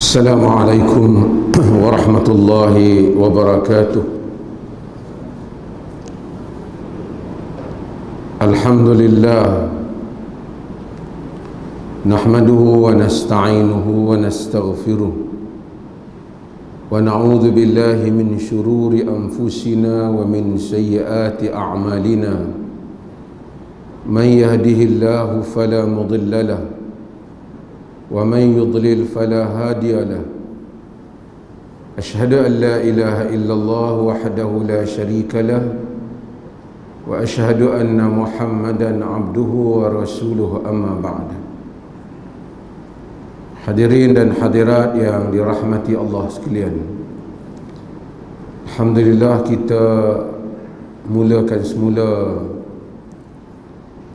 السلام عليكم ورحمة الله وبركاته. الحمد لله نحمده ونستعينه ونستغفره ونعوذ بالله من شرور أنفسنا ومن سيئات أعمالنا. من يهده الله فلا مضل له ومن يضلل فلا هادي له. أشهد أن لا إله إلا الله وحده لا شريك له وأشهد أن محمدا عبده ورسوله. أما بعد. Hadirin dan hadirat yang dirahmati Allah sekalian, alhamdulillah kita mulakan semula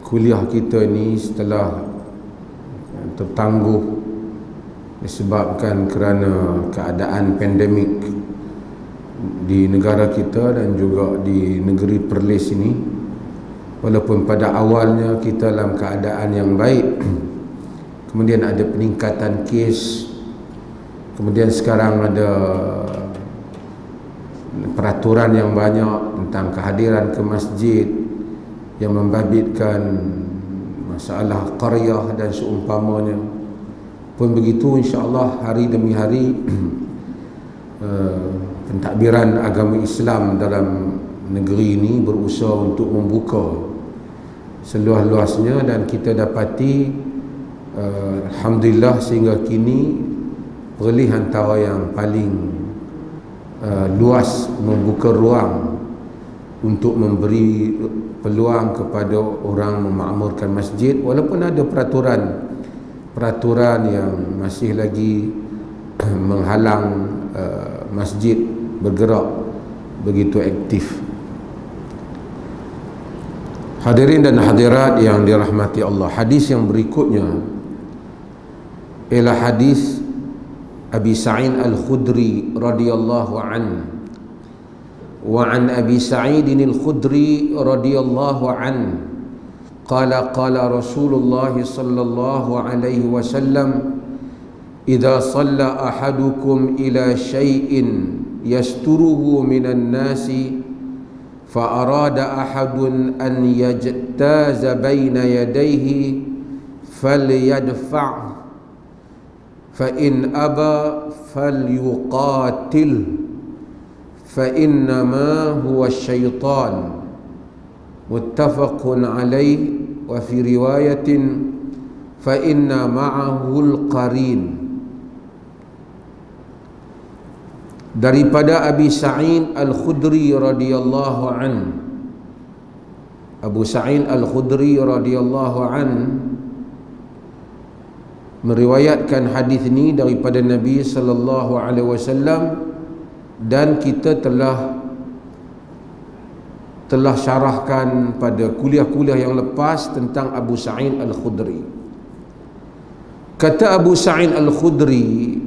kuliah kita ni setelah tertangguh disebabkan kerana keadaan pandemik di negara kita dan juga di negeri Perlis ini. Walaupun pada awalnya kita dalam keadaan yang baik, kemudian ada peningkatan kes, kemudian sekarang ada peraturan yang banyak tentang kehadiran ke masjid yang membabitkan masalah qaryah dan seumpamanya. Pun begitu, insya-Allah hari demi hari pentadbiran agama Islam dalam negeri ini berusaha untuk membuka seluas-luasnya, dan kita dapati alhamdulillah sehingga kini Perlis antara yang paling luas membuka ruang untuk memberi peluang kepada orang memakmurkan masjid, walaupun ada peraturan yang masih lagi menghalang masjid bergerak begitu aktif. Hadirin dan hadirat yang dirahmati Allah, hadis yang berikutnya ialah hadis Abi Sa'id Al-Khudri radhiyallahu anhu. وعن أبي سعيد الخدري رضي الله عنه قال قال رسول الله صلى الله عليه وسلم إذا صلى أحدكم إلى شيء يستره من الناس فأراد أحد أن يجتاز بين يديه فليدفعه فإن أبى فليقاتله فإنما هو الشيطان. متفق عليه. وفي رواية فإن معه القرين. Daripada Abi Sa'id Al-Khudri radhiyallahu an, Abu Sa'id Al-Khudri radhiyallahu an meriwayatkan hadis ini daripada Nabi sallallahu alaihi wasallam, dan kita telah syarahkan pada kuliah-kuliah yang lepas tentang Abu Sa'id Al-Khudri. Kata Abu Sa'id Al-Khudri,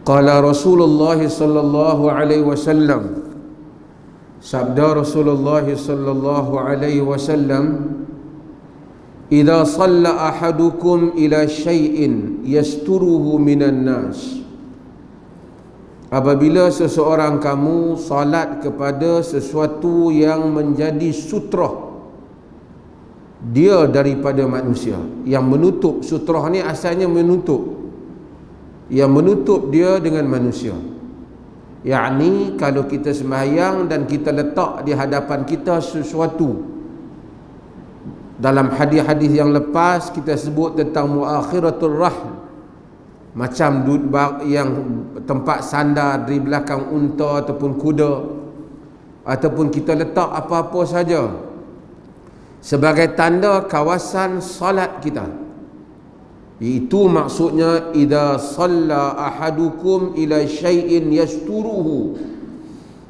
qala Rasulullah sallallahu alaihi wasallam, sabda Rasulullah sallallahu alaihi wasallam, idza shalla ahadukum ila syai'in yasturuhu minan nas, apabila seseorang kamu salat kepada sesuatu yang menjadi sutrah dia daripada manusia, yang menutup, sutrah ni asalnya menutup, yang menutup dia dengan manusia. Yakni kalau kita sembahyang dan kita letak di hadapan kita sesuatu, dalam hadis-hadis yang lepas kita sebut tentang muakhiratul rahl, macam yang tempat sandar di belakang unta ataupun kuda, ataupun kita letak apa-apa saja sebagai tanda kawasan salat kita. Itu maksudnya idza shalla ahadukum ila syai'in yasturuhu,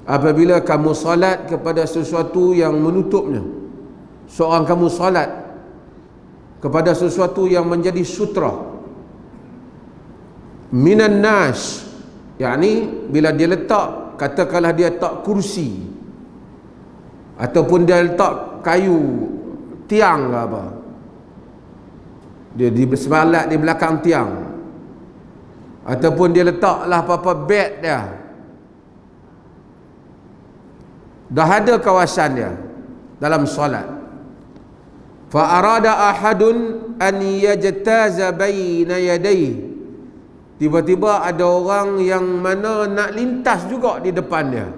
apabila kamu salat kepada sesuatu yang menutupnya. Seorang kamu salat kepada sesuatu yang menjadi sutra minan nas, yakni bila dia letak, katakanlah dia letak kursi ataupun dia letak kayu tiang ke apa, dia disebalat di belakang tiang, ataupun dia letaklah apa-apa bed dia, dah ada kawasan dia dalam solat. Fa arada ahadun an yajtaza baina yadayhi, tiba-tiba ada orang yang mana nak lintas juga di depan dia.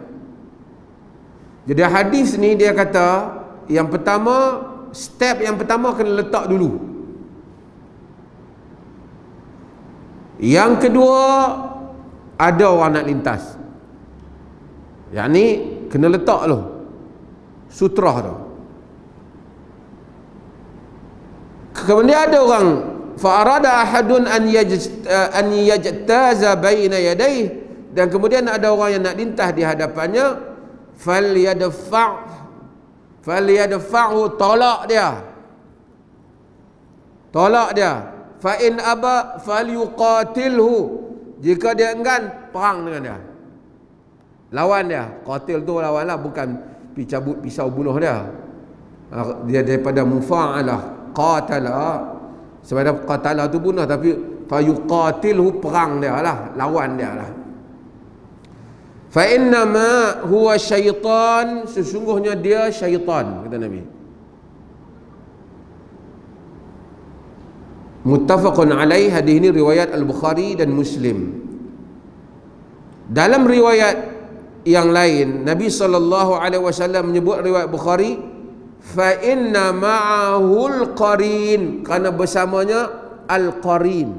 Jadi hadis ni dia kata, yang pertama, step yang pertama kena letak dulu. Yang kedua, ada orang nak lintas, yang ni kena letak tu sutrah tu. Kemudian ada orang, fa'arada ahadun an yajtaza baina yadayhi, dan kemudian ada orang yang nak lintas di hadapannya, falyadfa'hu, tolak dia, fa in aba falyuqatilhu, jika dia enggan, perang dengan dia, lawan dia. Qatil tu lawan lah, bukan pergi cabut pisau bunuh dia. Dia daripada mufa'alah, qatala, sebab qatala tu bunuh, tapi fayuqatilhu, perang dia lah, lawan dia lah. Fa innama huwa syaitan, sesungguhnya dia syaitan, kata Nabi. Muttafaqun alaih, hadis ini riwayat Al-Bukhari dan Muslim. Dalam riwayat yang lain, Nabi SAW menyebut, riwayat Bukhari, fa inna ma'ahul qarin, kerana bersamanya al-qarin,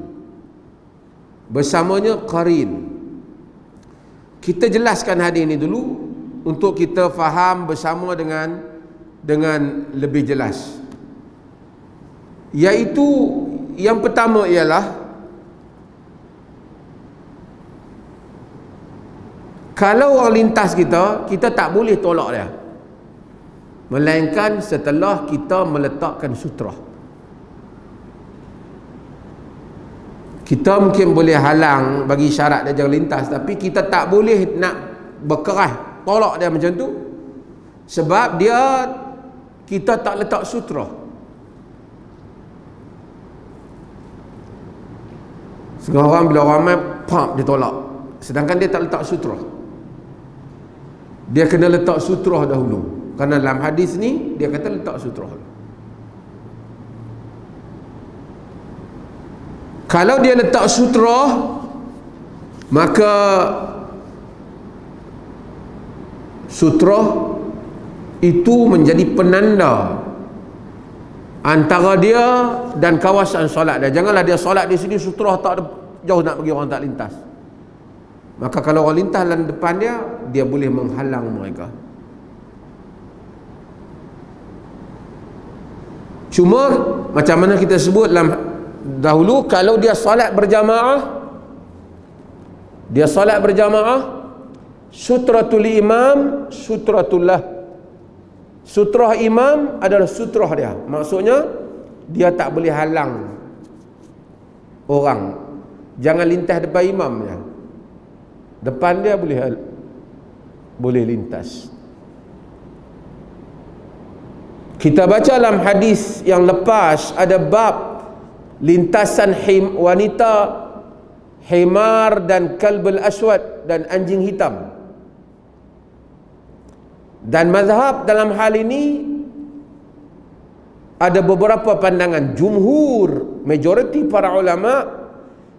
bersamanya qarin. Kita jelaskan hadis ini dulu untuk kita faham bersama dengan lebih jelas. Iaitu yang pertama ialah, kalau orang lintas kita tak boleh tolak dia, melainkan setelah kita meletakkan sutrah. Kita mungkin boleh halang bagi syarat dia jangan lintas, tapi kita tak boleh nak berkeras tolak dia macam tu, sebab kita tak letak sutrah. Setengah orang bila orang main, pam, dia tolak, sedangkan dia tak letak sutrah. Dia kena letak sutrah dahulu, kerana dalam hadis ni dia kata letak sutrah. Kalau dia letak sutrah, maka sutrah itu menjadi penanda antara dia dan kawasan solat dia. Janganlah dia solat di sini, sutrah tak ada, jauh nak bagi orang tak lintas. Maka kalau orang lintas dalam depan dia boleh menghalang mereka. Cuma macam mana kita sebut dahulu, kalau dia solat berjamaah, sutratul imam sutratullah. Sutrah imam adalah sutrah dia, maksudnya dia tak boleh halang orang. Jangan lintas depan imam ya. Depan dia boleh lintas. Kita baca dalam hadis yang lepas, ada bab lintasan wanita, himar dan kalbul aswad, dan anjing hitam. Dan mazhab dalam hal ini ada beberapa pandangan. Jumhur, majoriti para ulama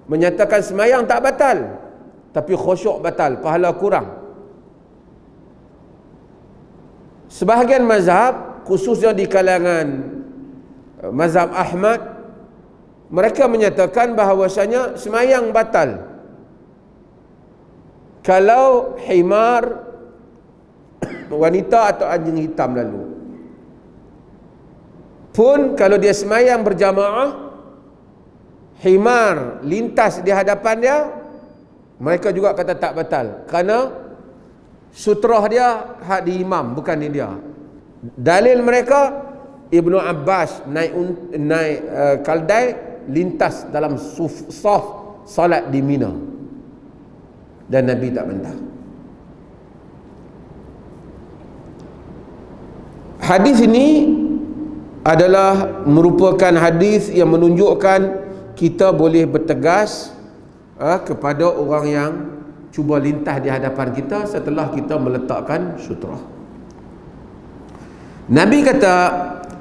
menyatakan semayang tak batal, tapi khusyuk batal, pahala kurang. Sebahagian mazhab, khususnya di kalangan mazhab Ahmad, mereka menyatakan bahawasanya semayang batal kalau himar, wanita atau anjing hitam lalu. Pun kalau dia semayang berjamaah, himar lintas di hadapan dia, mereka juga kata tak batal, kerana sutrah dia hak di imam, bukan di dia. Dalil mereka, Ibnu Abbas naik kaldai lintas dalam saf salat di Mina, dan Nabi tak bantah. Hadis ini adalah merupakan hadis yang menunjukkan kita boleh bertegas kepada orang yang cuba lintas di hadapan kita setelah kita meletakkan sutrah. Nabi kata,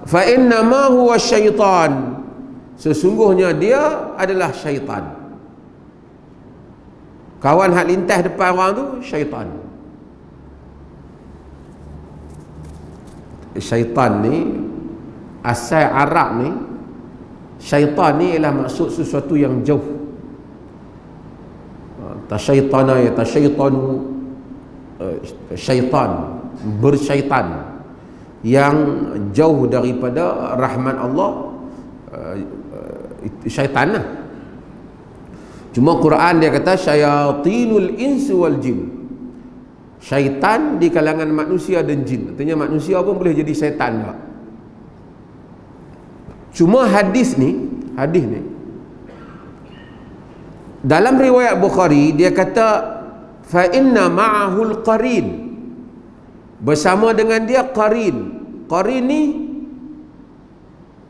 fa inna ma huwa syaitan, sesungguhnya dia adalah syaitan. Kawan hak lintas depan orang tu syaitan. Syaitan ni asal Arab ni, syaitan ni ialah maksud sesuatu yang jauh. Tasyaitana ya tasyaitanu, syaitan, bersyaitan yang jauh daripada rahmat Allah, syaitan lah. Cuma Quran dia kata syayatinul insi wal jin, syaitan di kalangan manusia dan jin. Artinya manusia pun boleh jadi syaitan juga. Cuma hadis ni dalam riwayat Bukhari dia kata fa inna ma'ahul qarin, bersama dengan dia qarin. Qarin ni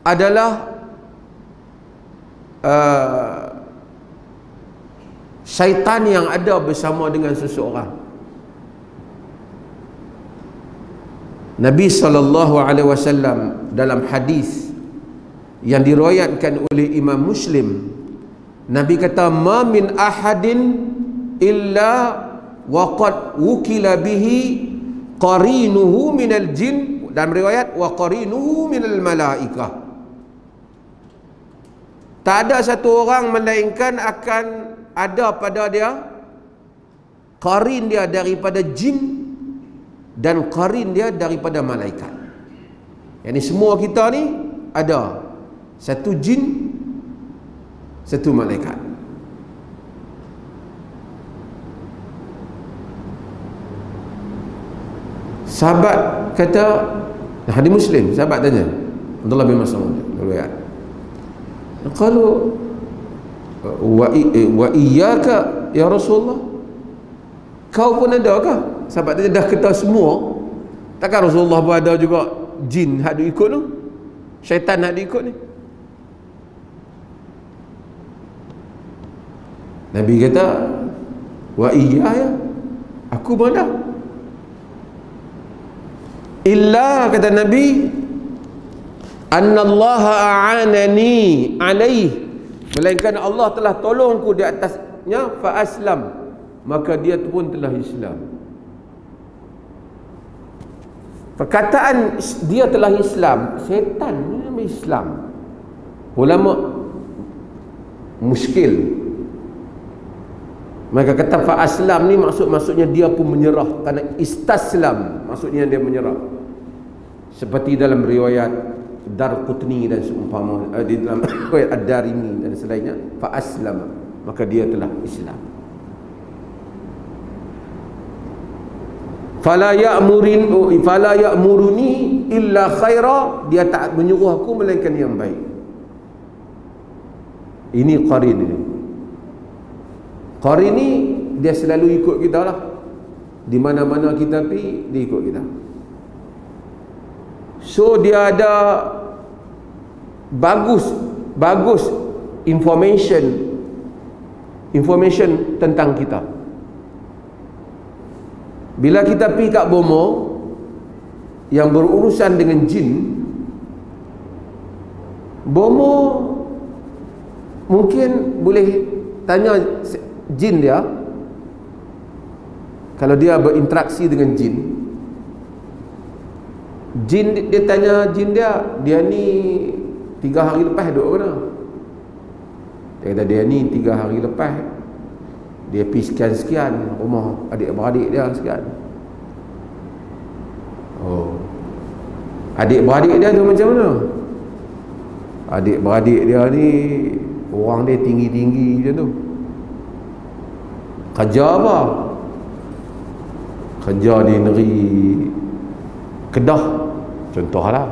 adalah syaitan yang ada bersama dengan seseorang. Nabi SAW dalam hadis yang diriwayatkan oleh Imam Muslim, Nabi kata, ma min ahadin illa waqad wukila bihi qarinuhu minal jin, dalam riwayat wa qarinuhu minal malaikah. Tak ada satu orang melainkan akan ada pada dia qarin dia daripada jin dan qarin dia daripada malaikat. Yani semua kita ni ada satu jin, satu malaikat. Sahabat kata, hadis Muslim, sahabat tanya Abdullah bin Mas'ud riwayat, qalu wa iyyaka ya Rasulullah, kau pun ada ke? Sahabat tanya, dah kita semua, takkan Rasulullah pun ada juga jin hak dia ikut tu, syaitan hak dia ikut ni? Nabi kata, wa iyaya, aku pun ada. Illa, kata Nabi, annallaha a'anani alaih, melainkan Allah telah tolongku di atasnya, fa aslam, maka dia pun telah Islam. Perkataan dia telah Islam, syaitan ni Islam. Ulama muskil, mereka kata fa aslam ni maksudnya dia pun menyerah, kerana istaslam maksudnya dia menyerah. Seperti dalam riwayat Darqutni dan seumpama, di dalam riwayat Ad-Darimi dan selainnya, fa aslam, maka dia telah Islam. Fala ya'muruni illa khaira, dia tak menyuruh aku melainkan yang baik. Ini qarin ini. Qarin ni dia selalu ikut kita lah. Di mana-mana kita pergi, dia ikut kita. So dia ada bagus information tentang kita. Bila kita pergi kat bomo yang berurusan dengan jin, bomo mungkin boleh tanya jin dia, kalau dia berinteraksi dengan jin, dia tanya jin dia ni 3 hari lepas duduk mana? Dia kata dia ni 3 hari lepas dia pergi sekian-sekian rumah adik-beradik dia sekian. Oh, adik-beradik dia tu macam mana? Adik-beradik dia ni orang dia tinggi-tinggi macam tu. Kerja apa? Kerja di negeri Kedah contohlah.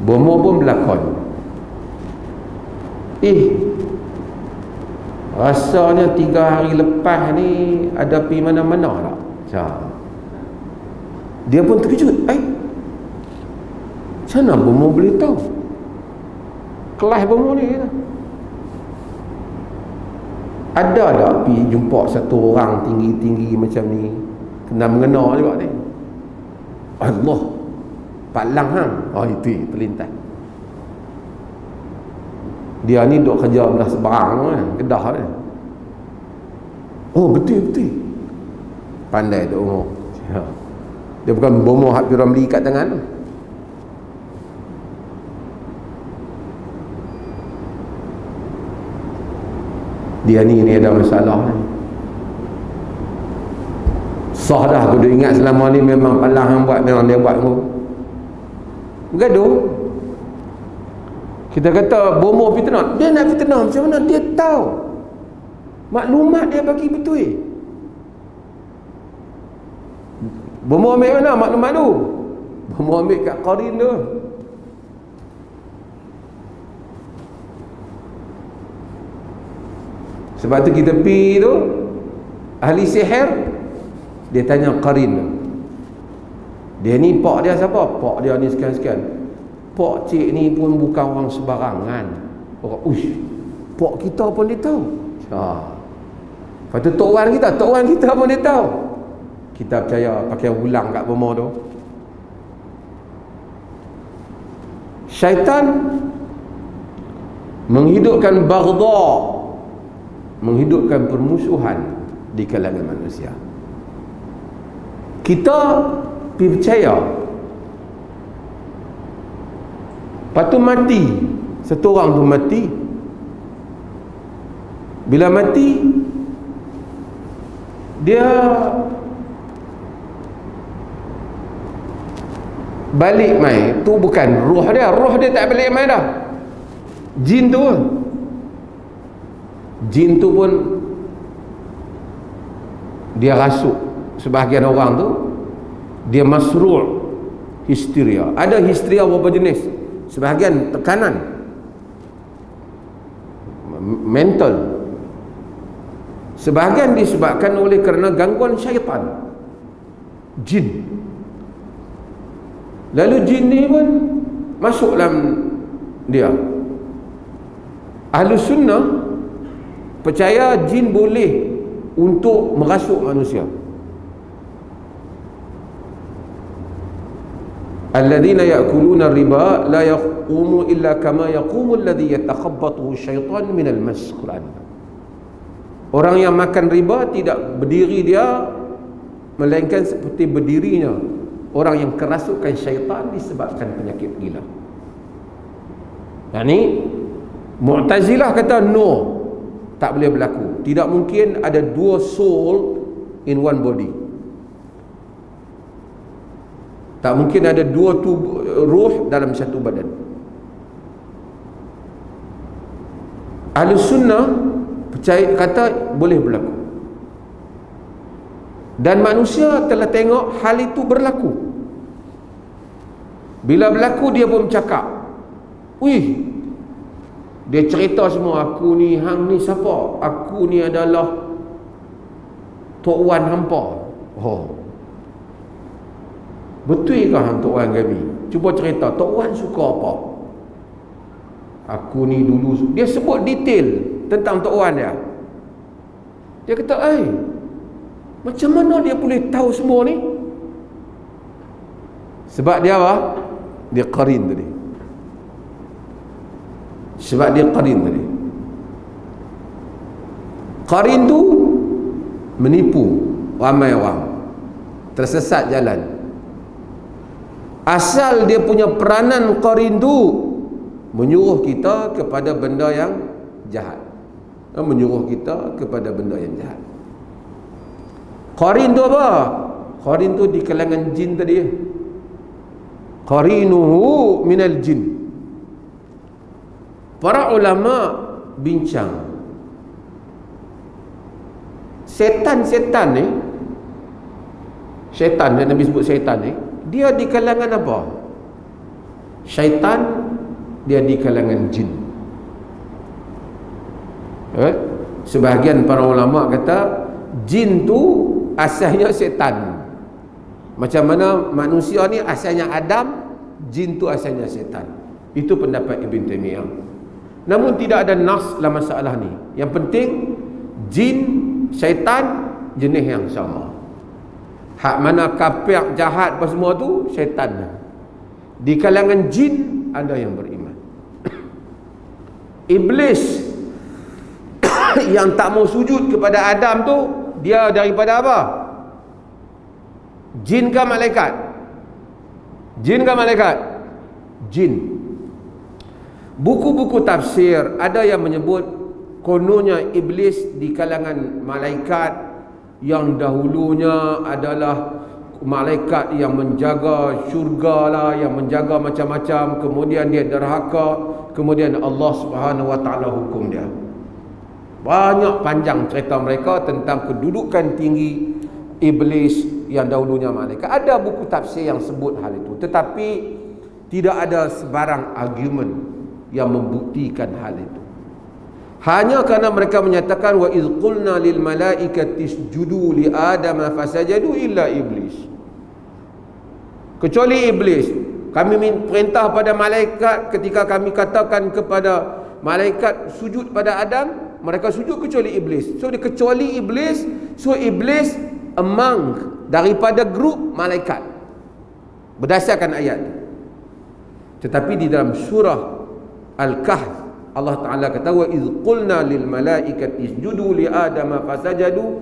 Bomo pun berlakon, rasanya 3 hari lepas ni ada pergi mana-mana tak? Dia pun terkejut. Macam mana Bomo boleh tahu? Kelas Bomo ni Ada tak pergi jumpa satu orang tinggi-tinggi macam ni, kena mengena juga ni? Allah, Pak Lang hang. Oh itu terlintas. Dia ni duk kerja belah seberang kan, Kedah ni. Oh betul-betul pandai tu umur. Dia bukan bomoh hak Piramli kat tangan tu. Dia ni ada masalah ni. Sah dah aku dah ingat selama ni memang Palang yang buat, memang dia buat tu. Gaduh. Kita kata bomoh fitnah, dia nak fitnah macam mana? Dia tahu maklumat dia bagi betul. Bomoh ambil mana maklumat tu? Bomoh ambil kat Qarin tu. Sebab tu kita pergi tu, ahli sihir, dia tanya Qarin tu. Dia ni pak dia siapa? Pak dia ni sekian-sekian. Pak cik ni pun bukan orang sebarangan. Orang, uish, pak kita pun dia tahu. Lepas tu Tok Wan kita pun dia tahu. Kita percaya pakai ulang kat bomoh tu. Syaitan menghidupkan baghdha, menghidupkan permusuhan di kalangan manusia. Kita percaya lepas tu mati, satu orang tu mati. Bila mati, dia balik mai. Tu bukan roh dia tak balik mai dah. Jin tu pun dia rasuk. Sebahagian orang tu dia masru' histeria. Ada histeria beberapa jenis. Sebahagian tekanan mental, sebahagian disebabkan oleh kerana gangguan syaitan, jin. Lalu jin ni pun masuk dalam dia. Ahlus Sunnah percaya jin boleh untuk merasuk manusia. Alladzina ya'kuluna riba la yaqumu illa kama yaqumu alladhi yatakhabbathu syaitan minal mas. Quran. Orang yang makan riba tidak berdiri dia melainkan seperti berdirinya orang yang kerasukan syaitan disebabkan penyakit gila. Yang ni Mu'tazilah kata no, tak boleh berlaku. Tidak mungkin ada dua soul in one body. Tak mungkin ada dua ruh dalam satu badan. Ahlus Sunnah percaya, kata boleh berlaku. Dan manusia telah tengok hal itu berlaku. Bila berlaku dia pun bercakap, wih, dia cerita semua, aku ni, hang ni siapa? Aku ni adalah Tok Wan hampa. Oh, betul ke hang Tok Wan kami? Cuba cerita, Tok Wan suka apa? Aku ni dulu, dia sebut detail tentang Tok Wan dia. Dia kata, macam mana dia boleh tahu semua ni? Sebab dia apa? Dia qarin tadi. Sebab dia qarin tadi. Qarin tu menipu ramai orang, tersesat jalan. Asal dia punya peranan qarin tu menyuruh kita kepada benda yang jahat, menyuruh kita kepada benda yang jahat. Qarin tu apa? Qarin tu di kalangan jin tadi. Qarinuhu minal jin. Para ulama bincang, setan-setan ni, syaitan, Nabi sebut syaitan ni, dia di kalangan apa? Syaitan dia di kalangan jin. Sebahagian para ulama kata jin tu asalnya setan. Macam mana manusia ni asalnya Adam, jin tu asalnya setan. Itu pendapat Ibn Taymiyah. Namun tidak ada nas dalam masalah ni. Yang penting Jin, syaitan jenis yang sama. Hak mana kafir, jahat apa semua tu syaitan. Di kalangan jin ada yang beriman. Iblis yang tak mau sujud kepada Adam tu, dia daripada apa? Jin ke malaikat? Jin ke malaikat? Jin. Buku-buku tafsir ada yang menyebut kononnya iblis di kalangan malaikat yang dahulunya adalah malaikat yang menjaga syurga lah, yang menjaga macam-macam, kemudian dia derhaka, kemudian Allah Subhanahu wa taala hukum dia. Banyak panjang cerita mereka tentang kedudukan tinggi iblis yang dahulunya malaikat. Ada buku tafsir yang sebut hal itu, tetapi tidak ada sebarang argument yang membuktikan hal itu. Hanya kerana mereka menyatakan wa iz qulna lil malaikati isjudu li adama fasajadu illa iblis. Kecuali iblis. Kami perintah pada malaikat, ketika kami katakan kepada malaikat sujud pada Adam, mereka sujud kecuali iblis. So dia kecuali iblis, so iblis among daripada grup malaikat berdasarkan ayat ini. Tetapi di dalam surah Al-Kahf Allah Ta'ala kata wa iz qulna lil malaikati isjudu li adama fasajadu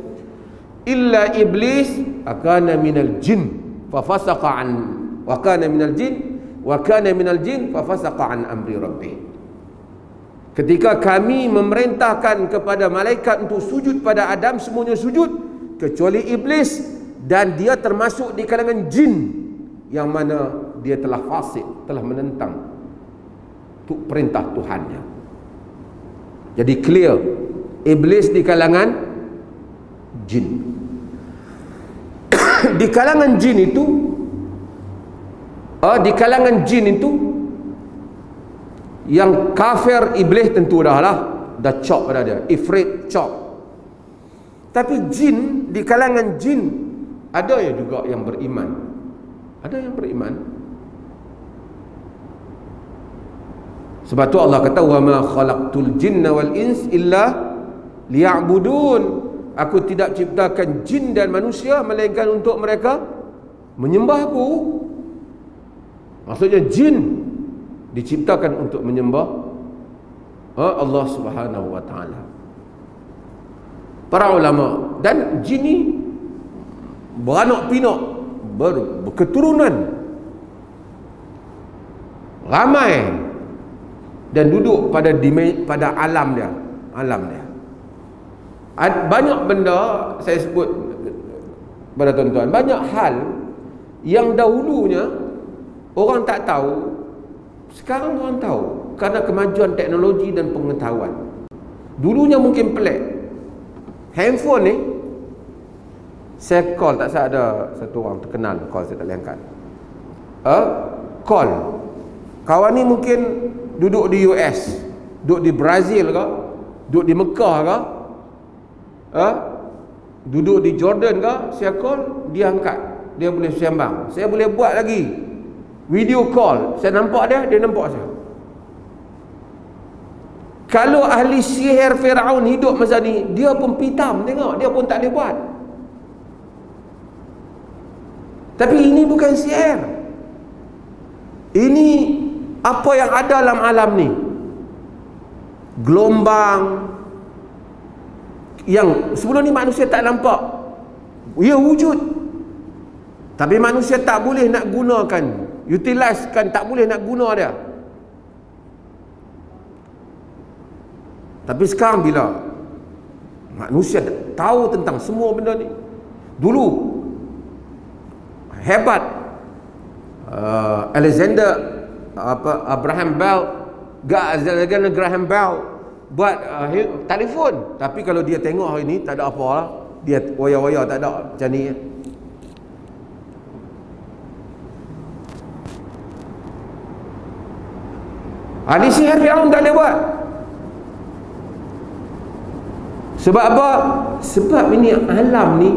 illa iblis akana minal jin fafasaqa an wa kana minal jin wa kana minal jin fafasaqa an amri rabbih. Ketika kami memerintahkan kepada malaikat untuk sujud pada Adam, semuanya sujud kecuali iblis, dan dia termasuk di kalangan jin yang mana dia telah fasik, telah menentang untuk perintah Tuhannya. Jadi clear, iblis di kalangan jin. Di kalangan jin itu, di kalangan jin itu yang kafir iblis tentu dah chop pada dia, ifrit chop. Tapi jin, di kalangan jin ada ya juga yang beriman. Ada yang beriman. Sebab tu Allah kata wa ma khalaqtul jinna wal ins illa liya'budun. Aku tidak ciptakan jin dan manusia melainkan untuk mereka menyembah aku. Maksudnya jin diciptakan untuk menyembah Allah Subhanahu wa taala. Para ulama, dan jin ni beranak pinak, berketurunan ramai, dan duduk pada alam dia. Banyak benda saya sebut pada tuan-tuan, banyak hal yang dahulunya orang tak tahu, sekarang orang tahu kerana kemajuan teknologi dan pengetahuan. Dulunya mungkin pelik. Handphone ni, saya call, tak saya ada satu orang terkenal call, saya tak boleh angkat. Call kawan ni mungkin duduk di US, duduk di Brazil ke, duduk di Mekah ke, duduk di Jordan ke, saya call, dia angkat, dia boleh sembang. Saya boleh buat lagi video call, saya nampak dia, dia nampak saya. Kalau ahli sihir Firaun hidup masa ni, dia pun pitam tengok, dia pun tak boleh buat. Tapi ini bukan sihir. Ini apa yang ada dalam alam ni, gelombang yang sebelum ni manusia tak nampak, ia wujud, tapi manusia tak boleh nak gunakan, utilisekan, tak boleh nak guna dia. Tapi sekarang bila manusia tahu tentang semua benda ni, dulu hebat Graham Bell buat telefon, tapi kalau dia tengok hari ni tak ada apa lah, dia waya-waya tak ada macam ni. Ahli sihir Firaun tak boleh buat. Sebab apa? Sebab ini alam ni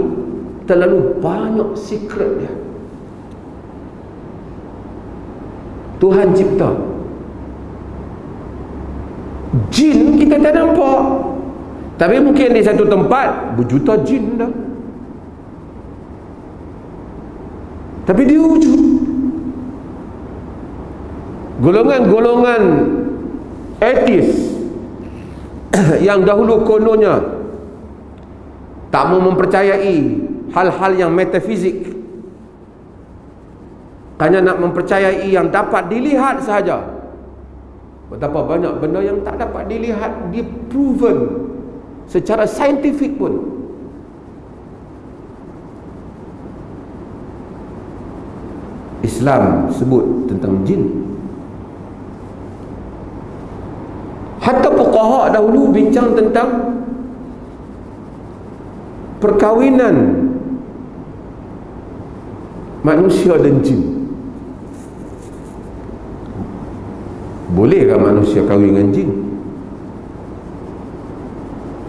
terlalu banyak secret dia. Tuhan cipta. Jin kita tak nampak, Tapi mungkin di satu tempat berjuta jin dah, tapi dia wujud. Golongan-golongan etis yang dahulu kononnya tak mau mempercayai hal-hal yang metafizik, hanya nak mempercayai yang dapat dilihat sahaja. Betapa banyak benda yang tak dapat dilihat, diproven secara saintifik pun. Islam sebut tentang jin. Hatta fuqaha dahulu bincang tentang perkawinan manusia dan jin. Bolehkah manusia kahwin dengan jin?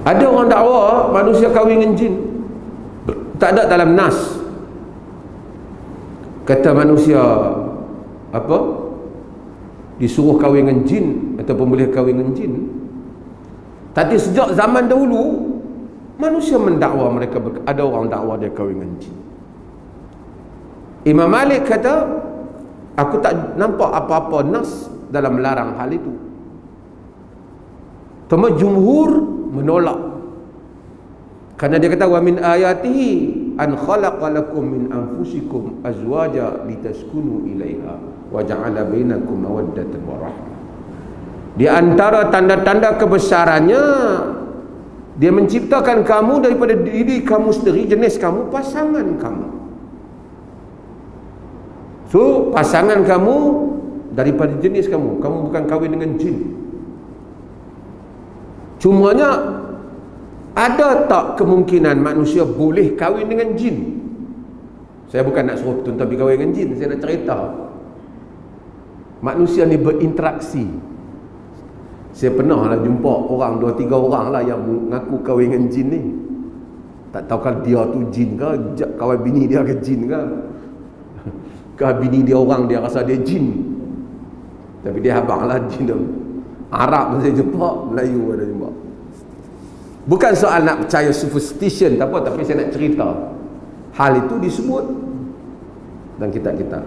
Ada orang dakwa manusia kahwin dengan jin. Tak ada dalam nas kata manusia disuruh kahwin dengan jin ataupun boleh kahwin dengan jin. Tapi sejak zaman dahulu manusia mendakwa mereka, ada orang dakwa dia kahwin dengan jin. Imam Malik kata, aku tak nampak apa-apa nas dalam melarang hal itu. Tetapi jumhur menolak, kerana dia kata wa min ayatihi an khalaqa lakum min anfusikum azwaja litaskunu ilaiha wa ja'ala bainakum mawaddatan wa rahmah. Di antara tanda-tanda kebesarannya, dia menciptakan kamu daripada diri kamu sendiri, jenis kamu, pasangan kamu. So pasangan kamu daripada jenis kamu, kamu bukan kahwin dengan jin. Cumanya ada tak kemungkinan manusia boleh kahwin dengan jin? Saya bukan nak suruh tuan-tuan pergi kahwin dengan jin, saya nak cerita manusia ni berinteraksi. Saya pernah lah jumpa orang, 2-3 orang lah yang mengaku kahwin dengan jin ni. Tak tahu kan dia tu jin ke, kawan bini dia ke jin ke, bini dia orang dia rasa dia jin, tapi dia abang lah jin tu. Arab pun saya jumpa, Melayu ada jumpa. Bukan soal nak percaya superstition tak apa, tapi saya nak cerita hal itu disebut dalam kitab-kitab.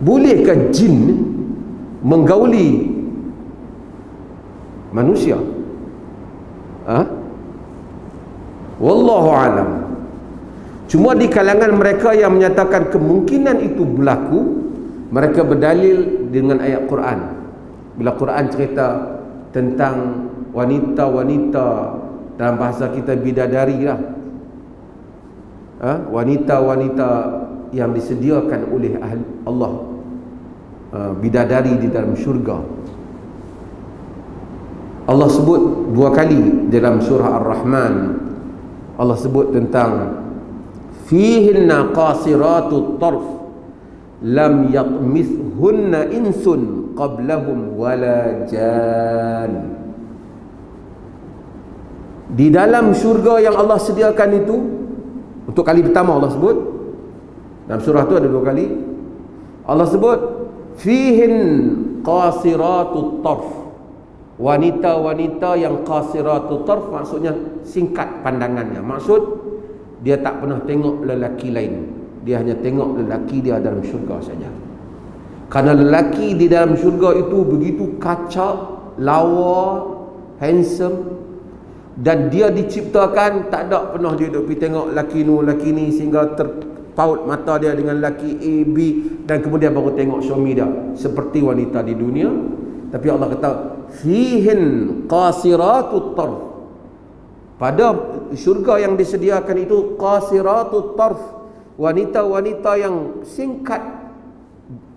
Bolehkah jin menggauli manusia? Wallahu alam. Cuma di kalangan mereka yang menyatakan kemungkinan itu berlaku, mereka berdalil dengan ayat Quran. Bila Quran cerita tentang wanita-wanita, dalam bahasa kita bidadari lah, wanita-wanita yang disediakan oleh Allah, bidadari di dalam syurga. Allah sebut 2 kali dalam surah Ar-Rahman. Allah sebut tentang fihinna qasiratut tarf lam yatmithunna insun qablahum wala jan. Di dalam syurga yang Allah sediakan itu, untuk kali pertama Allah sebut, dalam surah tu ada 2 kali Allah sebut fihin qasiratut tarf, wanita-wanita yang qasiratut tarf, maksudnya singkat pandangannya. Maksud dia tak pernah tengok lelaki lain, dia hanya tengok lelaki dia dalam syurga saja. Kerana lelaki di dalam syurga itu begitu kacak, lawa, handsome, dan dia diciptakan tak ada pernah dia duk pergi tengok laki ni sehingga terpaut mata dia dengan laki A, B, dan kemudian baru tengok suami dia seperti wanita di dunia. Tapi Allah kata fihin qasiratut tarf, pada syurga yang disediakan itu qasiratut tarf, wanita-wanita yang singkat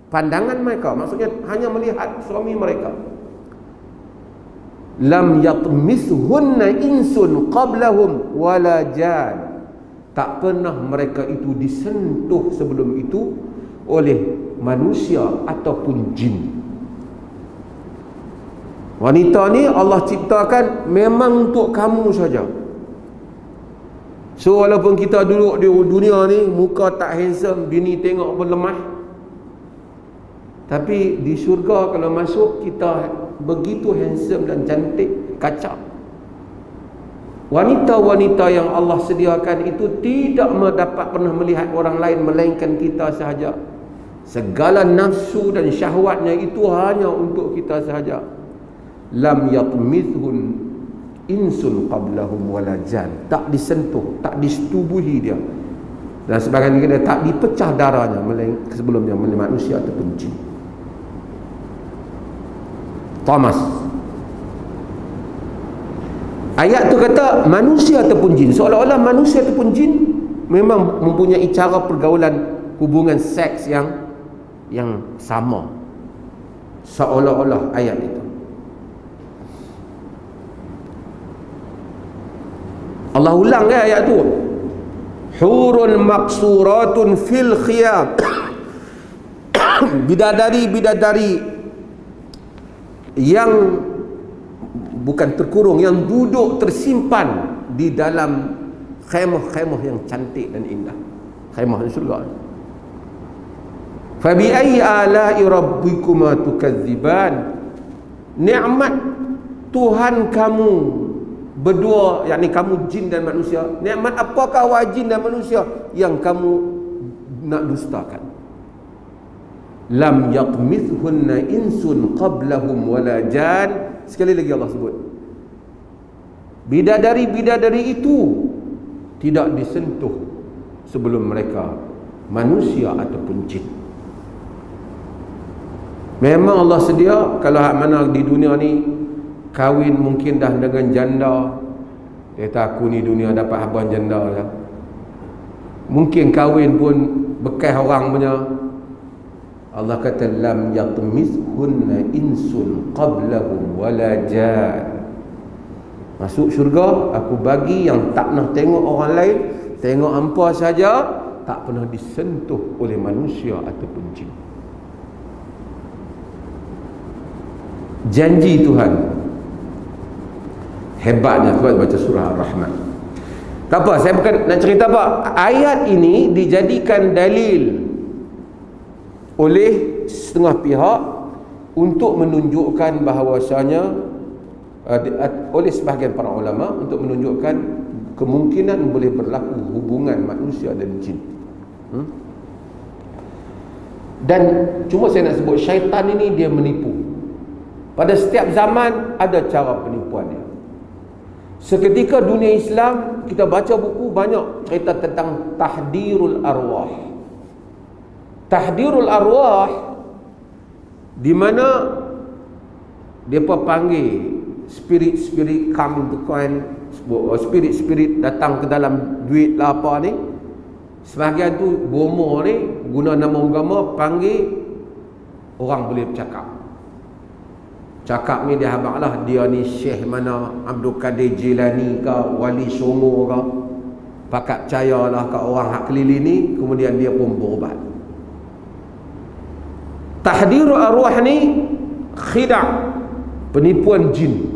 pandangan mereka, maksudnya hanya melihat suami mereka. Lam yatmithunna insun qablahum wala jan, tak pernah mereka itu disentuh sebelum itu oleh manusia ataupun jin. Wanita ni Allah ciptakan memang untuk kamu saja. So walaupun kita duduk di dunia ni muka tak handsome, bini tengok pun lemah, tapi di syurga kalau masuk kita begitu handsome dan cantik, kacak. Wanita-wanita yang Allah sediakan itu tidak pernah melihat orang lain melainkan kita sahaja. Segala nafsu dan syahwatnya itu hanya untuk kita sahaja. Lam yatmithun insun qablahum wala jan. Tak disentuh, tak disetubuhi dia. Dan sebagian dia tak dipecah darahnya sebelumnya oleh manusia ataupun jin. Thomas. Ayat tu kata manusia ataupun jin. Seolah-olah manusia ataupun jin memang mempunyai cara pergaulan hubungan seks yang sama. Seolah-olah ayat itu. Allah ulang ayat tu. Hurun maqsuratun fil khiyam. Bidadari-bidadari yang bukan terkurung, yang duduk tersimpan di dalam khemah-khemah yang cantik dan indah. Khemah di syurga. Fa bi ayyi ala'i rabbikuma tukadziban. Nikmat Tuhan kamu berdua, yakni kamu jin dan manusia, nikmat apakah wahai jin dan manusia yang kamu nak dustakan? Lam yatmithunna insun qablahum wala jan. Sekali lagi Allah sebut, bidadari-bidadari itu tidak disentuh sebelum mereka manusia ataupun jin. Memang Allah sedia. Kalau hak mana di dunia ni kahwin mungkin dah dengan janda, dia kata aku ni dunia dapat habuan janda lah. Mungkin kahwin pun bekas orang punya. Allah kata lam yatmithunna insun qablahum wala jan. Masuk syurga aku bagi yang tak pernah tengok orang lain, tengok hampa saja, tak pernah disentuh oleh manusia ataupun jin. Janji Tuhan hebatnya. Tuan baca surah Ar-Rahman. Tak apa, saya bukan nak cerita apa. Ayat ini dijadikan dalil oleh setengah pihak untuk menunjukkan bahawasanya oleh sebahagian para ulama untuk menunjukkan kemungkinan boleh berlaku hubungan manusia dan jin. Dan cuma saya nak sebut, syaitan ini dia menipu. Pada setiap zaman ada cara penipuannya. Seketika dunia Islam, kita baca buku banyak cerita tentang tahdirul arwah. Tahdirul arwah di mana depa panggil spirit-spirit come into coin, spirit-spirit datang ke dalam duit lah apa ni. Sebahagian tu bomo ni guna nama agama panggil orang boleh bercakap. Cakap ni dia habaqlah dia ni Syekh mana, Abdul Qadir Jilani ke, Wali Songo ke. Pakat percayalah ke orang hak keliling ni, kemudian dia pun berubat. Tahdirul arwah ni khida', penipuan jin.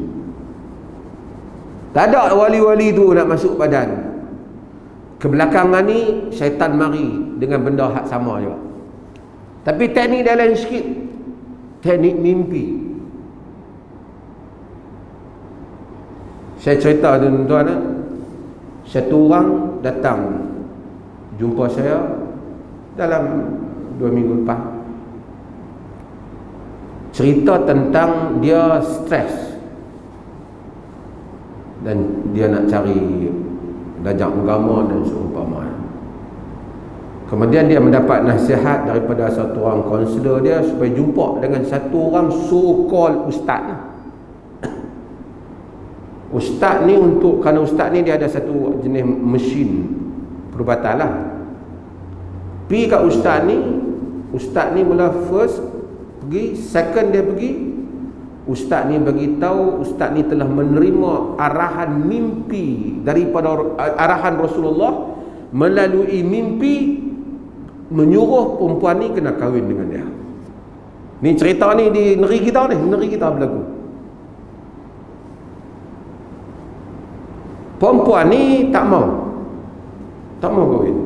Tak ada wali-wali tu nak masuk badan. Kebelakangan ni syaitan mari dengan benda hak sama juga. Tapi teknik dia lain sikit. Teknik mimpi. Saya cerita tuan-tuan, satu orang datang jumpa saya dalam 2 minggu lepas. Cerita tentang dia stres dan dia nak cari belajar agama dan seumpama. Kemudian dia mendapat nasihat daripada satu orang kaunselor dia supaya jumpa dengan satu orang so-called ustaz. Ustaz ni kerana ustaz ni dia ada satu jenis mesin perubatan lah. Pergi kat ustaz ni mula first pergi, second dia pergi, ustaz ni bagi tahu ustaz ni telah menerima arahan mimpi daripada arahan Rasulullah melalui mimpi menyuruh perempuan ni kena kahwin dengan dia. Ni cerita ni di negeri kita berlaku. Perempuan ni tak mau kahwin.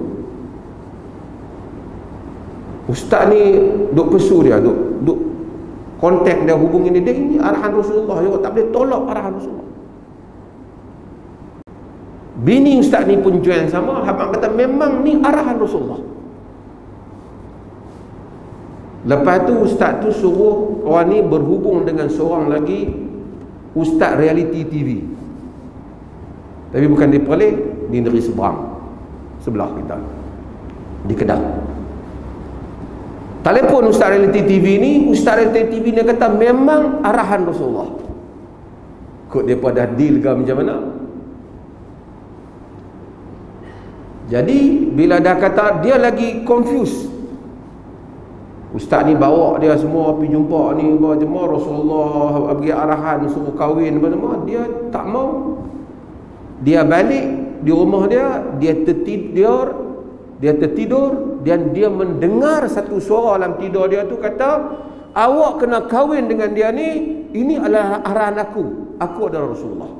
Ustaz ni duk pesu dia, duk kontak dia, hubungi dia. Ini arahan Rasulullah juga, tak boleh tolak arahan Rasulullah. Bini ustaz ni pun join sama. Abang kata memang ni arahan Rasulullah. Lepas tu ustaz tu suruh orang ni berhubung dengan seorang lagi ustaz reality TV, tapi bukan di Perlis, di negeri sebelah kita, di Kedah. Telefon ustaz reality TV ni, ustaz reality TV ni kata memang arahan Rasulullah. Kod depa dah deal ke macam mana? Jadi bila dah kata, dia lagi confused. Ustaz ni bawa dia semua pergi jumpa ni, bawa jemaah Rasulullah bagi arahan suruh kahwin apa semua. Dia tak mau. Dia balik di rumah dia, dia tertidur dan dia mendengar satu suara dalam tidur dia tu kata, awak kena kahwin dengan dia ni, ini adalah arahan aku adalah Rasulullah.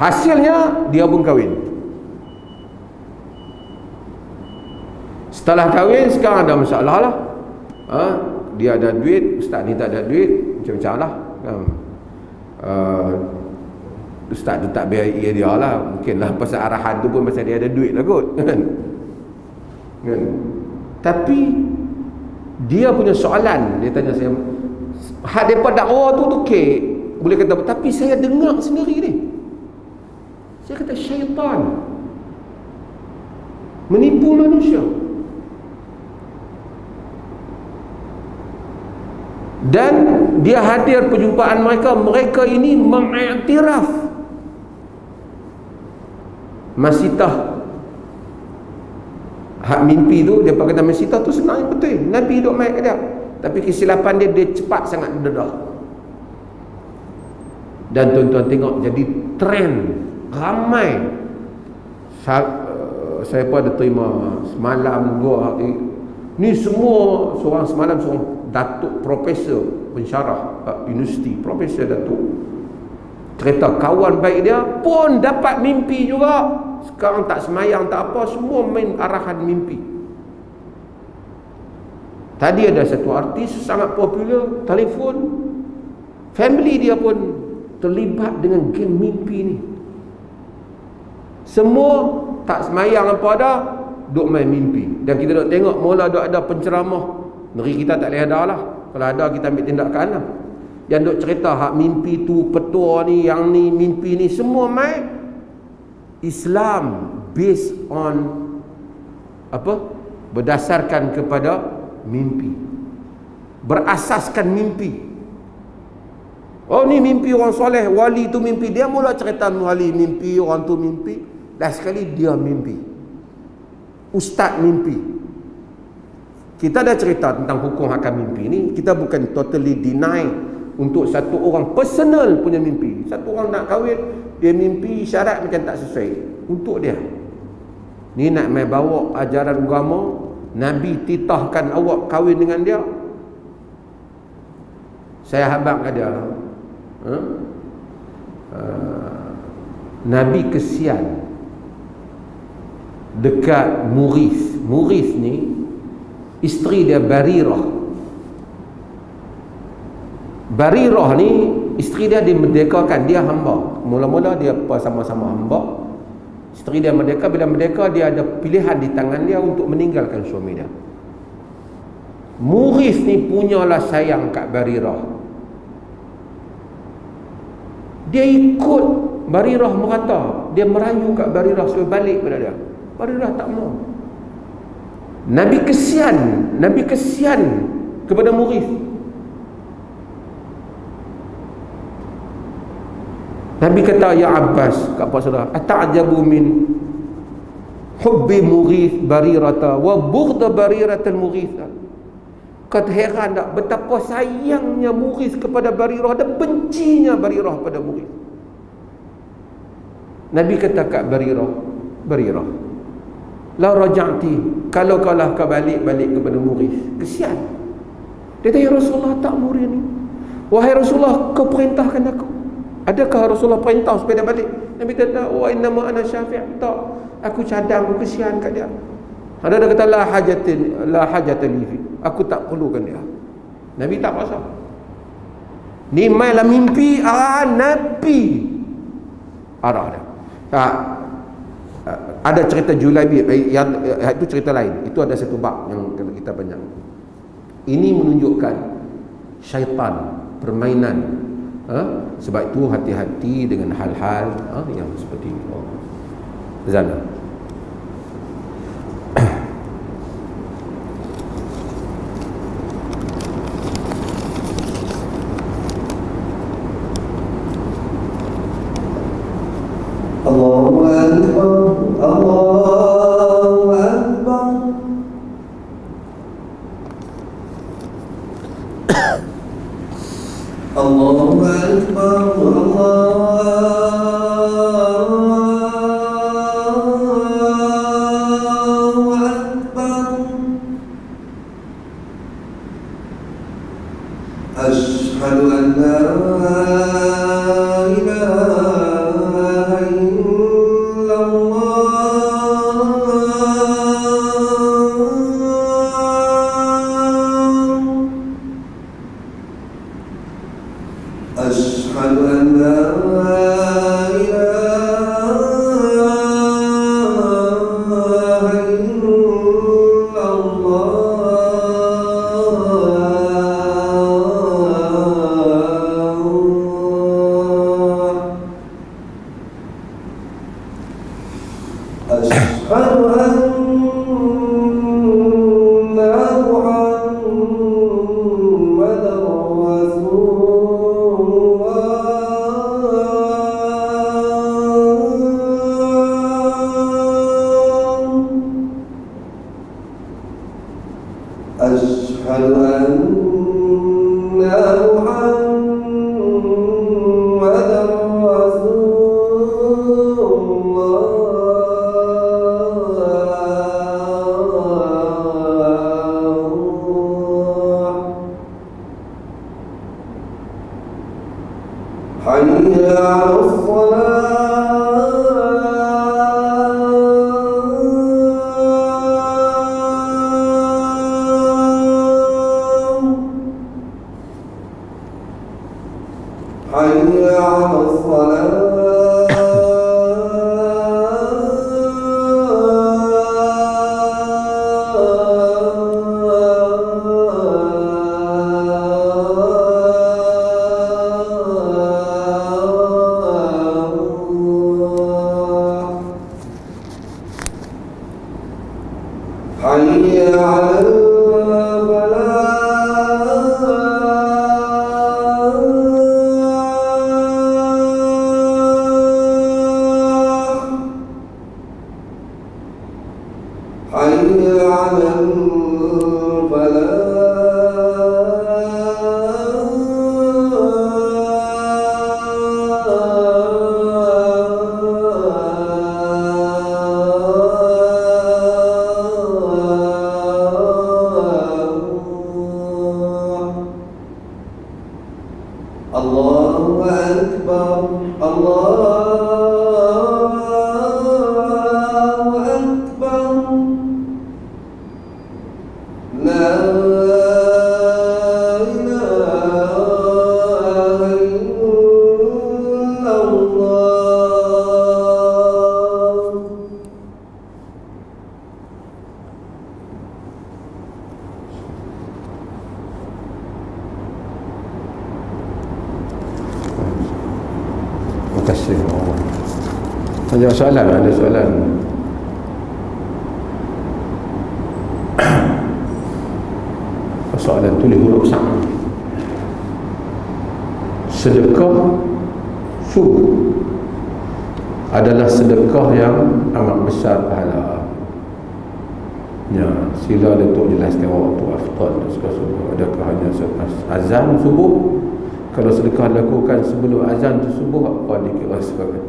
Hasilnya dia pun kahwin. Setelah kahwin sekarang ada masalah lah. Dia ada duit, ustaz ni tak ada duit, macam-macam lah. Ustaz tu tak biar dia lah. Mungkinlah pasal arahan tu pun pasal dia ada duit lah kot. Kan? Tapi dia punya soalan, dia tanya saya, hak depa dakwa tu okey, boleh kata, tapi saya dengar sendiri ni. Saya kata syaitan menipu manusia. Dan dia hadir perjumpaan mereka ini mengiktiraf masitah hak mimpi tu. Dia kata masitah tu senang, betul, Nabi duduk main kat dia, tapi kesilapan dia cepat sangat dedah. Dan tuan-tuan tengok jadi trend ramai. Saya pun ada terima semalam ni semua seorang semalam seorang datuk profesor pensyarah universiti, profesor datuk, cerita kawan baik dia pun dapat mimpi juga. Sekarang tak semayang tak apa, semua main arahan mimpi. Tadi ada satu artis sangat popular, telefon, family dia pun terlibat dengan game mimpi ni. Semua tak semayang apa dah, duk main mimpi. Dan kita duk tengok mula duk ada penceramah. Negeri kita tak boleh ada lah. Kalau ada kita ambil tindakan lah. Yang duk cerita hak mimpi tu, petua ni, yang ni, mimpi ni, semua main Islam based on apa? Berdasarkan kepada mimpi, berasaskan mimpi. Oh ni mimpi orang soleh, wali tu mimpi. Dia mula cerita wali mimpi, orang tu mimpi. Dah sekali dia mimpi, ustaz mimpi. Kita dah cerita tentang hukum hakam mimpi ni. Kita bukan totally deny untuk satu orang personal punya mimpi. Satu orang nak kahwin, dia mimpi syarat macam tak sesuai untuk dia. Ni nak mai bawa ajaran agama, Nabi titahkan awak kahwin dengan dia. Saya habaq kat dia, Nabi kesian dekat Muris. Muris ni isteri dia Barirah. Barirah ni isteri dia dimerdekakan, dia hamba. Mula-mula dia sama-sama hamba. Isteri dia merdeka, bila merdeka dia ada pilihan di tangan dia untuk meninggalkan suami dia. Muris ni punyalah sayang kat Barirah. Dia ikut Barirah merata, dia merayu kat Barirah supaya balik pada dia. Barirah tak mau. Nabi kesian kepada Muris. Nabi kata, ya Abbas, kat apa saudara, ata'jabu min hubbi Muris Barirata wa bughda Bariratan Murisa. Kau heran tak betapa sayangnya Muris kepada Barirah dan bencinya Barirah pada Muris. Nabi kata kat Barirah, la raja'ti, kalau kaulah kau balik kepada Muris. Kesian. Dia tanya, ya Rasulullah, tak Muris ni. Wahai Rasulullah, kau perintahkan aku. Adakah Rasulullah perintah supaya dia balik? Nabi kata, wa innama ana syafi'. Tak, aku cadang, aku kesian kat dia. Ada kata la hajatan li fi. Aku tak perlukan dia. Nabi tak pasal. Ni mailah mimpi arahan Nabi. Arah dah. Ada cerita Julaibi yang itu cerita lain. Itu ada satu bab yang kita banyak. Ini menunjukkan syaitan, permainan. Sebab itu hati-hati dengan hal-hal yang seperti itu. Zana. Allahu Akbar, Allahu Akbar. Allahu Akbar, Allahu Akbar. Asyhadu an la ilaha أشهد أن لا إله إلا الله أشهد أن محمدا رسول أشهد أن محمدا رسول الله حي على حي على حي على حي على الله أكبر الله أكبر لا إله إلا الله. Terima kasih. Ada soalan? Ada soalan? Soalan tulis huruf sama. Sedekah subuh adalah sedekah yang amat besar pahala. Ya, sila Datuk jelaskan waktu aftal sedekah subuh. Adakah hanya selepas azan subuh? Kalau sedekah dilakukan sebelum azan tu subuh, apa dikira sebagai?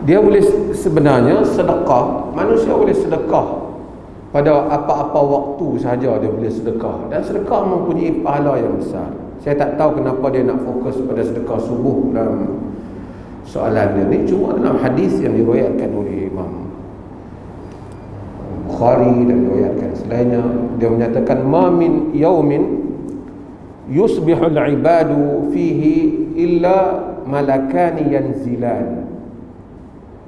Dia boleh, sebenarnya sedekah, manusia boleh sedekah pada apa-apa waktu sahaja dia boleh sedekah, dan sedekah mempunyai pahala yang besar. Saya tak tahu kenapa dia nak fokus pada sedekah subuh dalam soalan dia ni. Cuma dalam hadis yang diriwayatkan oleh Imam Bukhari dan diriwayatkan selainnya, dia menyatakan ma min yaumin yusbihul ibadu fihi illa malakani yanzilan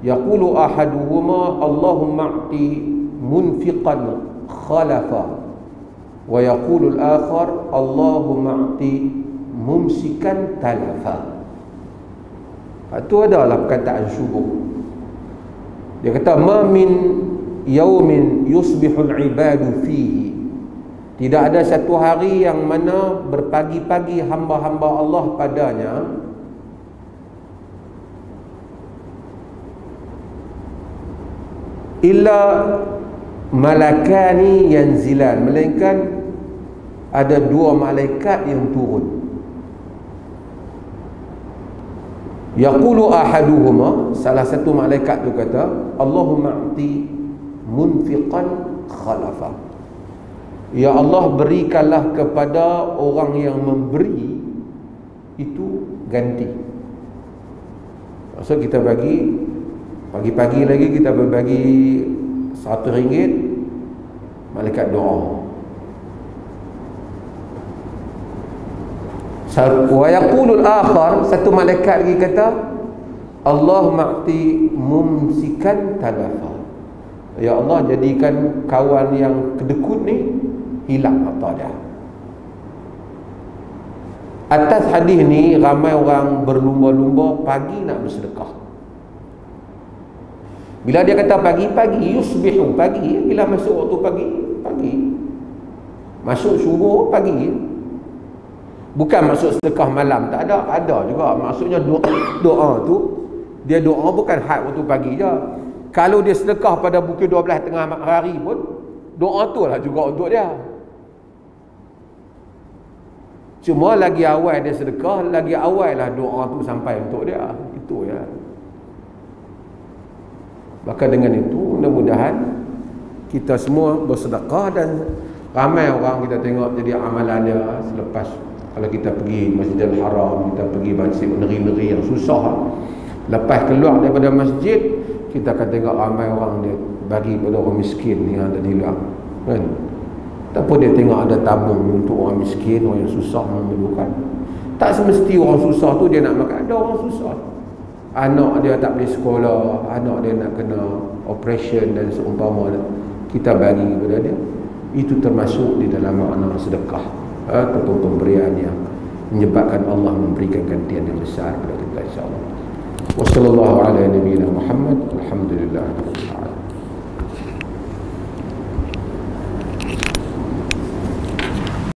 yaqulu ahaduhuma Allahumma a'ti munfiqan khalafa wa yaqulu al-akhar Allahumma a'ti mumsikan talafa. Itu adalah perkataan subuh. Dia kata ma min yaumin yusbihul ibadu fihi, tidak ada satu hari yang mana berpagi-pagi hamba-hamba Allah padanya illa malakani yanzilan, melainkan ada dua malaikat yang turun. Yaqulu ahaduhuma, salah satu malaikat tu kata Allahumma a'ti munfiqan khalafa, ya Allah berikanlah kepada orang yang memberi itu ganti. Maksud kita bagi pagi-pagi lagi kita berbagi RM100, malaikat doa. Wa yaqulul akhar, satu malaikat lagi kata Allahumma a'ti mumsikan talafa, ya Allah jadikan kawan yang kedekut ni hilang mata dia. Atas hadis ni ramai orang berlumba-lumba pagi nak bersedekah. Bila dia kata pagi-pagi, yusbihu, pagi, bila masuk waktu pagi, masuk subuh pagi, bukan masuk sedekah malam, tak ada, ada juga maksudnya doa tu, dia doa bukan had waktu pagi je. Kalau dia sedekah pada pukul 12 tengah hari pun, doa tu lah juga untuk dia. Cuma lagi awal dia sedekah, lagi awal lah doa tu sampai untuk dia. Itu ya. Maka dengan itu mudah-mudahan kita semua bersedekah, dan ramai orang kita tengok jadi amalan dia selepas kalau kita pergi Masjidil Haram, kita pergi masjid negeri-negeri yang susah, lepas keluar daripada masjid kita akan tengok ramai orang dia bagi pada orang miskin yang ada di luar, kan? Ataupun dia tengok ada tabung untuk orang miskin, orang yang susah, memerlukan. Tak semesti orang susah tu dia nak makan. Ada orang susah, anak dia tak boleh sekolah, anak dia nak kena operation dan seumpama, kita bagi kepada dia. Itu termasuk di dalam makna sedekah, ataupun pemberian yang menyebabkan Allah memberikan gantian yang besar kepada kita, insya-Allah. Wassallallahu ala nabiyyina Muhammad, alhamdulillah.